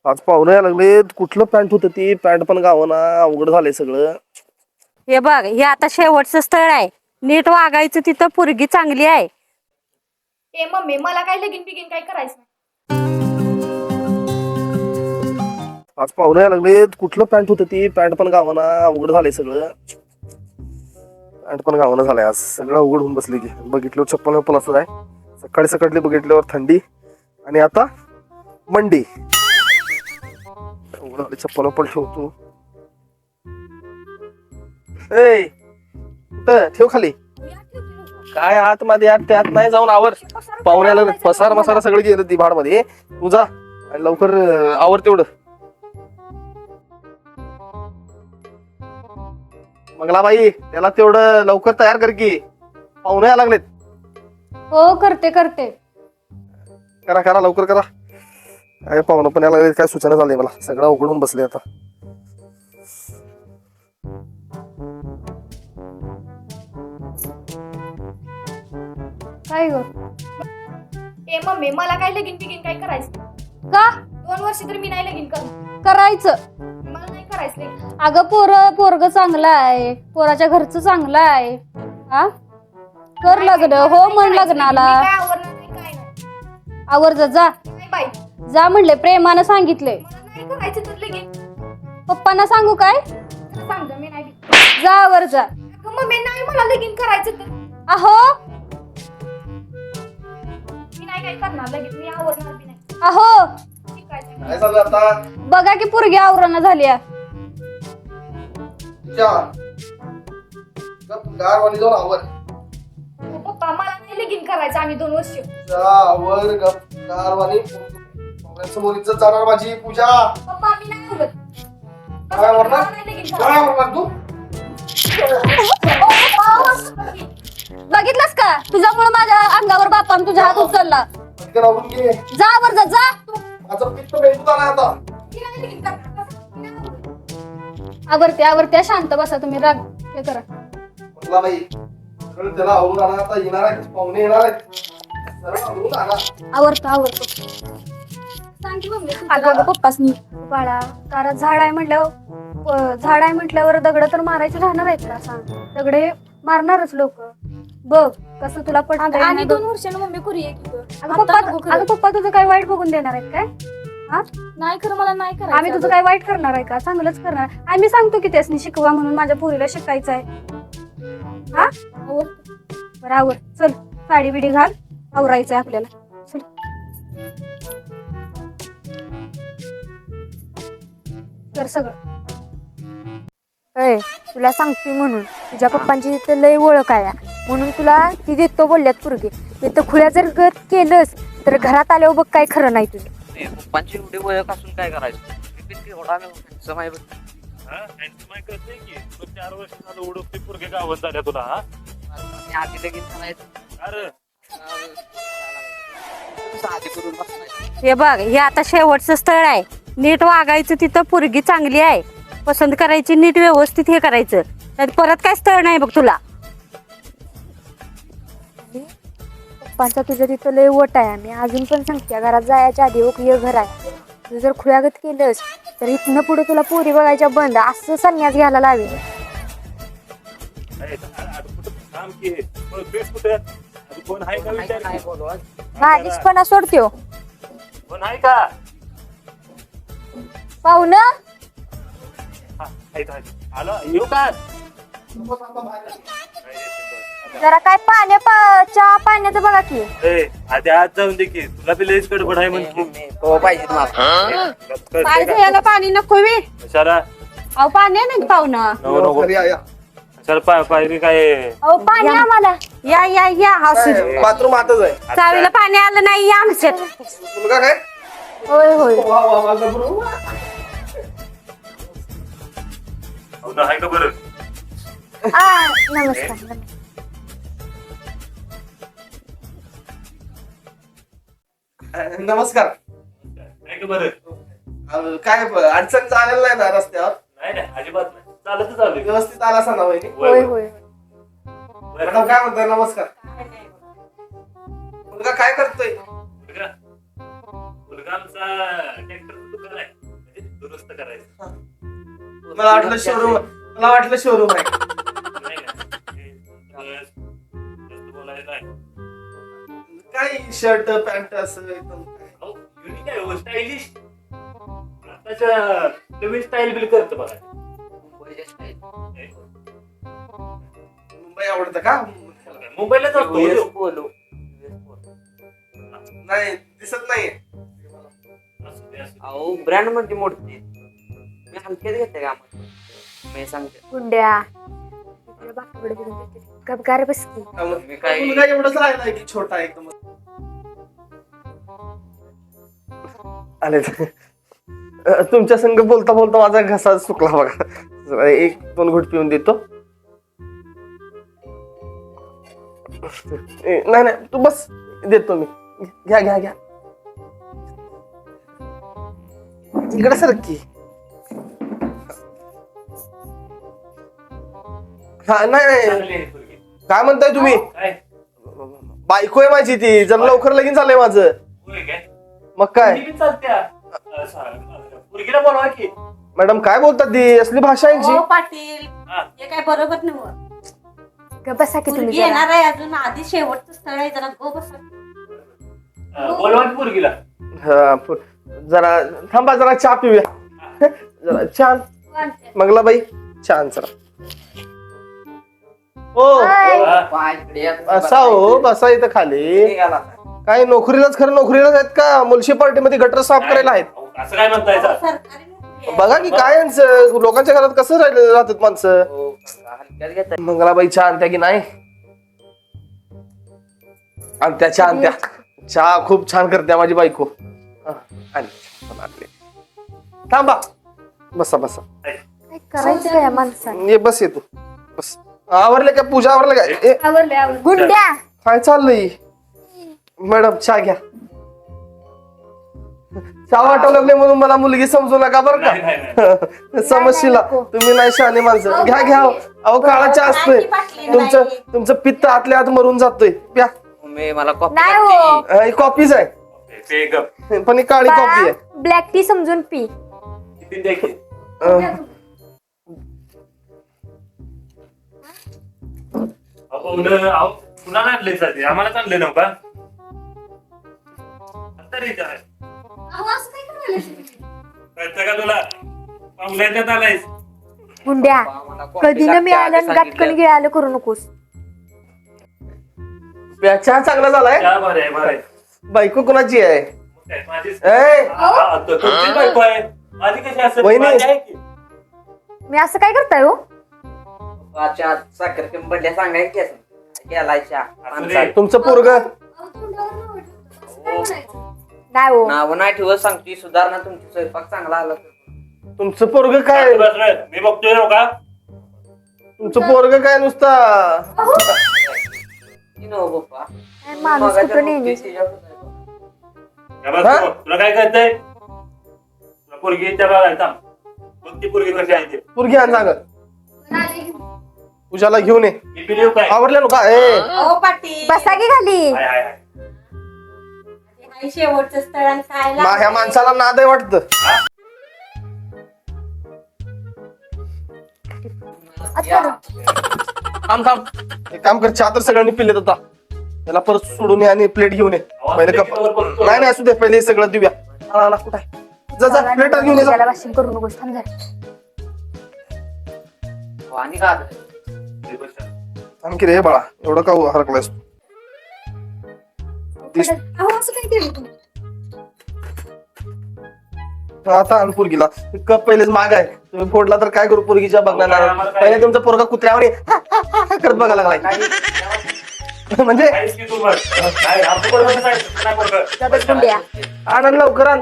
आज पाहुणे यायला लागले. कुठलं पॅन्ट होतं ती पॅन्ट पण गावना. अवघड झालंय सगळं. हे बघ, हे आता शेवटचं स्थळ आहे. नीट वागायचं. तिथं पोरगी चांगली आहे. ए मम्मी मला काय लगीन बिगीन काय करायचं नाही. आज पाहुणे यायला लागले. कुठलं पॅन्ट होतं ती पॅन्ट पण गावना. अवघड झालंय सगळं. पॅन्ट पण गावना झालंय. आज सगळं अवघड होऊन बसले की बघितलं चप्पल पण असं आहे. सकाळी सकाळी बघितल्यावर थंडी आणि आता मंडी. अवघड झाले. चप्पल पण ठेवतो. ए कुठं ठेव खाली. काय आत मध्ये आत त्यात नाही जाऊन आवर. पाहुण्याला पसार मसारा सगळं गेलं ती भाड मध्ये. तू जा आणि लवकर आवर तेवढं. मंगलाबाई त्याला तेवढं लवकर तयार कर की पाहुणे यायला लागलेत. हो करते करते. करा करा लवकर करा. काय पाहुणं पण यायला लागले. काय सूचना झाली मला. सगळं उघडून बसले आता. काय ग ए मम्मी मला काय लगीन बिगीन काय करायचं का. 2 वर्ष तर मी नाही लगीन करायचं. मला नाही करायचं लगीन. अगं पोरग चांगलं आहे. पोराच्या घरचं चांगलं आहे. हा कर लग्न. हो म्हण लग्नाला. मी काय आवडणार नाही काय नाही. आवर जा नाही बाई जा म्हणले. प्रेमानं सांगितले. मला नाही करायचं तर लगीन. पप्पांना सांगू काय. सांग मी नाही. जा आवर जा. अगं मम्मी नाही मला लगीन करायचं तर अहो मी नाही काय करणार लगीन. मी आवडणार बी नाही. अहो शिकायचं आहे. काय चालू आता. बघा की पोरगी आवरणा झाली आहे. गारवाणी जाऊन आवर. हो, पप्पा मला नाही लगीन करायचं. आम्ही 2 वर्ष आवर गप गारवाणी. समोर इज्जत जाणार माझी. पूजा पप्पा मी नाही आवडत. काय आवडणार? मला नाही लगीन काय करायचं. आवडणार तू. बघितलंस का तुझ्यामुळे माझ्या अंगावर बापान तुझ्या हात उचलला. पटकन आवरून घे. जा आवर जा. माझं पित्त बेंदूत आलाय आता. मी नाही लगीन करणार. मी नाही आवडत. आवरत्या शांत बसा तुम्ही. राग हे करा. म्हटला बाई सगळं त्याला आवरून आणा. आता येणार आहेत पाहुणे येणार आहेत. सर्व आवरून आणा. आवरतो सांग की मम्मी अगं पप्पासनी बाळा तारा झाड आहे म्हटल्यावर दगड तर मारायचे राहणार आहेत ना. सांग दगडे मारणारच लोक. बघ कसं तुला पटतंय. आणि 2 वर्षानं मम्मी करू ये की गं. अगं पप्पा तुझं काय वाईट बघून देणार आहेत काय. नाही खरं मला नाही करायचं. आम्ही तुझं काय वाईट करणार आहे का. चांगलंच करणार. आम्ही सांगतो की त्यासनी शिकवा म्हणून. माझ्या पोरीला शिकायचं आहे. हा बरं आवर. चल साडी बिडी घाल. आवरायचंय आपल्याला. चल कर सगळं. तुला सांगते म्हणून तुझ्या पप्पांची तिथे लय ओळख आहे म्हणून तुला ती देतो बोलल्यात पोरगी. तिथं खुल्या जर गत केलंस तर घरात आल्यावर बघ काय खरं नाही तुझं. पप्पांची एवढी ओळख असून काय करायचं. समय करते की 4 वर्ष झालं उडवते पोरगे गावात झाल्या तुला. आधी लगीन करायचं. अरे आधी करून बसणार. हे बघ, हे आता शेवटचं स्थळ आहे. नीट वागायचं. तिथं पोरगी चांगली आहे. पसंत करायची. नीट व्यवस्थित हे करायचं. त्यात परत काय स्थळ नाही बघ तुला. पप्पांचा तुझ्या तिथं लय ओट आहे. आम्ही अजून पण सांगते घरात जायच्या आधी एक हे घर आहे. तू जर खुळ्यागत केलंस तर इथनं पुढे तुला पोरी बघायच्या बंद. असं संन्यास घ्यायला लावेल. काम की बेस कुठे कोण आहे का विचार काय बोलवा. बालिशपणा सोडतो कोण आहे का. पाहुणं. आलो येऊ का. जरा काय चहा पाण्याचं बघा की. आधी आज जाऊन दे की तुला बी लयच गडबड आहे म्हणून. हो पाहिजे पाणी घ्यायला पाणी नको बी. कशाला अहो पाणी नाही पाहुणं. नको नको. घरी या. कशाला पाहिजे काय. अहो पाणी आम्हाला. या असू दे. बाथरूम आतच आहे. चावीला पाणी आलं नाही या आमच्यात. मुलगा काय. होय वा वा माझा बरोबर. आहे का बरं. नमस्कार. नमस्कार. आहे का बरं. काय अडचण चालेल नाही ना रस्त्यावर. नाही अजिबात नाही. चालतच आलोय. व्यवस्थित आला असा ना वहिनी. होय होय. मॅडम काय म्हणताय. नमस्कार. मुलगा काय करतोय. मुलगा आमचा ट्रॅक्टरचं दुकान आहे. करायचं मला वाटलं शोरूम आहे. नाही ना. जास्त बोलायचं नाही. काय शर्ट पॅन्ट असं एकदम काय. अहो, युनिक आहे हो, स्टायलिश. आताच्या नवीन स्टाईल बिल करतं बघा. मुंबई आवडतं का? मुंबईला जातो US हो. पोलो. नाही दिसत नाही. असू दे, असू दे. अहो ब्रँड म्हणजे मोठी मी हलक्यात घेते का मी सांगते गुंड्या तुला बापाकडे बघून देते. गपगार बस की. मी काय मुलगा एवढंच राहिलाय की छोटा एकदम. आले तुमच्या संग बोलता बोलता माझा घसा सुकला बघा. जरा 1-2 घोट पिऊन देतो. नाही तू बस, देतो मी. घ्या इकडे सर की. हा नाही चांगली आहे पोरगी. काय म्हणताय तुम्ही? काय बायको आहे माझी ती. जरा लवकर लगीन झालंय माझं. होय काय मग काय पोरगी बी चालत्या. पोरगीला बोलवा की. मॅडम काय बोलतात ती? असली भाषा यांची. हो पाटील हा. हे काय बरोबर नव्हतं. गप बसा की तुम्ही मुलगी जरा. येणार आहे अजून, आधी शेवटचं स्थळ आहे, जरा गो बसा. बोलवा की पोरगीला. हा, जरा थांबा, जरा चहा पिऊया. जरा छान मंगलाबाई छान जरा. हो असा हो, बसा इथं खाली. काय नोकरीलाच आहेत का? मुलशी पार्टीमध्ये गटर साफ करायला आहेत? अहो, असं काय म्हणताय सर? सरकारी नोकरी आहे. बघा की काय यांचं, लोकांच्या घरात कसं राहतात माणसं. हलक्यात घेते मंगलाबाई चहा आणत्या की नाही? आणत्या चहा आणत्या. चहा खूप छान करते माझी बायको. आणली. थांबा, बसा. काय करायचं काय या माणसाने? ये बस, येतो बस. आवरले का पूजा? आवरले काय? आवरले गुंड्या काय चाललंय? मॅडम चहा घ्या. चहा वाटावं लागले म्हणून मला मुलगी समजू नका बरं का. समजशीला तुम्ही नाही शहाणे माणसं. घ्या. अहो काळा चहा असतोय. तुमचं पित्त आतल्या आत मरून जातोय. प्या. मी मला कॉफी नाही हो. ही कॉपीच आहे, ते गप. पण ही काळी कॉपी आहे. ब्लॅक टी समजून पी. किती द्या की? अं, अहो, कुणाला आणलंय सध्या? आम्हाला चांगले नव्हता. आता रे काय कळतं का तुला? पाहुण्याच्यात आलायस. गुंड्या कधी न मिळालं गाठकन गिळालं करू नकोस. प्या. चहा चांगला झालाय. चहा बरं आहे. बायको कुणाची आहे? काय माझीच ए, तुमची बायको आहे. माझी कशी असेल? वहिनी. माझी आहे की. मी असं काय करताय हो? अच्छा साखर किंबडल्या सांगायची गेलायच्या असू दे. तुमचं पोरग नाही हो. नाव नाही ठेवत सांगते सुधारणा तुमची स्वयंपाक चांगला आला तर. तुमचं पोरग काय? बस रे. मी बघतोय ना का? तुमचं पोरग काय नुसता ती नव पप्पा काय माणूस कुठं नेहमी या बस हा? तू. तुला काय कळतंय? तुला पोरगी त्या बघायला थांब. बघ ती पोरगी कशी आहे ते. पोरगी आण सांग. पूजाला घेऊन ये. मी पिलीव काय? आवडले नो का? ए, हो पाटील बसा की खाली. हाय. हे शेवटचं स्थळ आणि काय ह्या माणसाला नाद आहे वाटतं. थांब. एक काम कर, चहा तर सगळ्यांनी पिलेत आता. त्याला परत सोडून ये आणि प्लेट घेऊन ये. पहिले कप. नाही असू दे, पहिले हे सगळं देऊया. आला कुठं आहे? जा प्लेट घेऊन ये जा. त्याला वाशिंग करू नकोस. थांब जरा. आणि का आणखी रे बाळा, एवढं का हरकलायस? आता आण पोरगीला. कप पहिलेच माग आहे. तुम्ही फोडला तर काय करू पोरगीच्या बघणार? पहिले तुमचा पोरगा कुत्र्यावर करत बघायला लागलाय. म्हणजे काहीच की तू बघ. काय आमचं पोरगं कसं आहे? काय पोरगं? जातात गुंड्या. आण लवकर आण.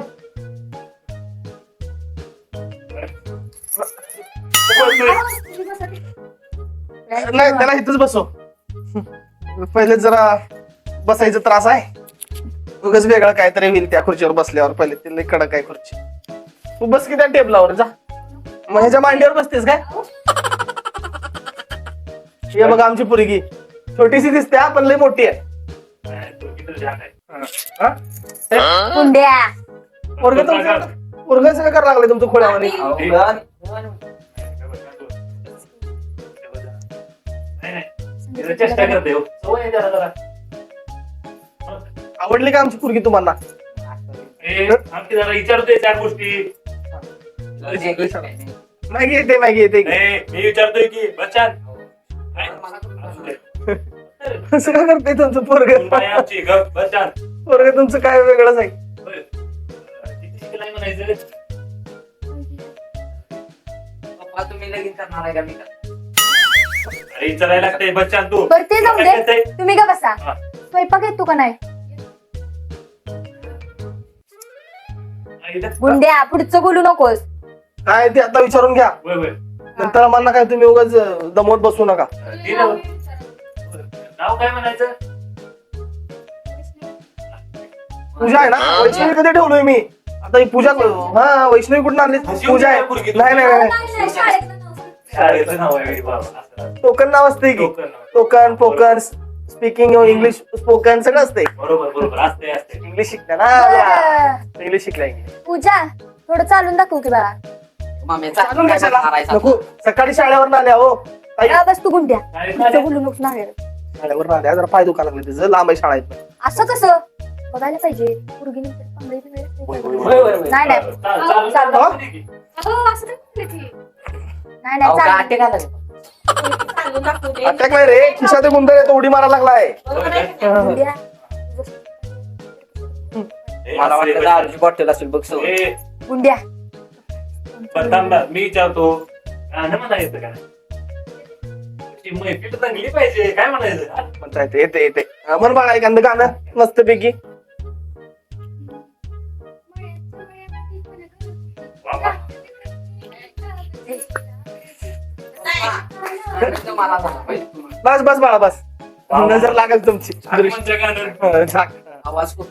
नाही त्याला इथंच बसव. पहिले जरा बसायचा त्रास आहे. उगाच वेगळं काहीतरी होईल त्या खुर्चीवर बसल्यावर. पहिले ते लई कडक आहे खुर्ची. तू बस की त्या टेबलावर जा. मग ह्याच्या मांडीवर बसतेस काय? हे बघा आमची पोरगी छोटीशी दिसते हा, पण लई मोठी आहे. पोरगी तर जात आहे. हा? गुंड्या पोरगं तुमचं पोरगं सगळं करायला लागले तुमचं खोळ्यावानी. नाही, नाही. जरा चेष्टा करते हो. सवय आहे जरा जरा. आवडली का आमची पोरगी तुम्हाला? आमची जरा विचारतोय चार गोष्टी. मॅगी येते मॅगी येते. नाही, मी विचारतोय की बच्चान असं का करते तुमचं पोरग? आमची ग बच्चान पोरग तुमचं काय वेगळंच आहे. किती शिकलाय म्हणायचं. पप्पा तुम्ही लगीन करणार आहे का मी का? अरे विचारायला लागतंय बच्चान तू. बरं ते जाऊ काय दे, करतंय? तुम्ही का बसा. हा. स्वयंपाक येतो का नाही? आईला- गुंड्या पुढचं बोलू नकोस. काय ते आता विचारून घ्या. वय, वय. नंतर आम्हाला काय तुम्ही उगाच दमवत बसू नका. ते नाव नाव काय म्हणायचं. पूजा आहे ना? वैष्णवी कधी ठेवलोय मी? आता ही पूजा हा वैष्णवी कुठून आणली? पूजा आहे. नाही नाही नाही शाळेचं नाव आहे बाबा. असं. टोकन नाव असते की. टोकन नाव. टोकन पोकन स्पीकिंग इंग्लिश स्पोकन सगळं असते. बरोबर बरोबर असते असते. इंग्लिश शिकल्या ना. बरं. इंग्लिश शिकल्या. पूजा थोडं चालून दाखवू की बाळा. मम्मी चालून काय कशाला? करणार आहे नको सकाळी शाळेवर आल्या हो. ताई, हा, बस तू गुंड्या शाळेत पुढचं आल्या? बोलू नको नाही. शाळेवर आल्या जरा पाय दुखा लागले तिचं. लांब आहे शाळा इथनं. असं कसं बघायला पाहिजे पोरगी नंतर चांगली बी वेळ होय, नाही. होय, होय. नाही नाही चाल- चाल- चाल- दे की. हो असं काय म्हणते ती? नाही नाही चालेल. आटे घाला. चालून दाखवते. अटॅक नाही रे. खिशात गुंडळ येतो उडी मारायला लागलाय. बरोबर आहे. गुंड्या ए, मला असं वाटतं आहे दारूची बॉटल असेल बघ सवय. ए, गुंड्या बरं थांब ना, मी विचारतो गाणं म्हणायचं का नाही? ती मैफिल चांगली पाहिजे काय म्हणायचं हा? म्हणता येते येते येते. म्हण बाळा एखादं गाणं मस्त पैकी. वा, वा. मला झालं पाहिजे. बस बस बाळा बस. नजर लागेल तुमची. हनुमानचं गाणं. हा, झाक. आवाज खूप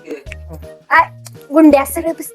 गुंड्या सगळे बस.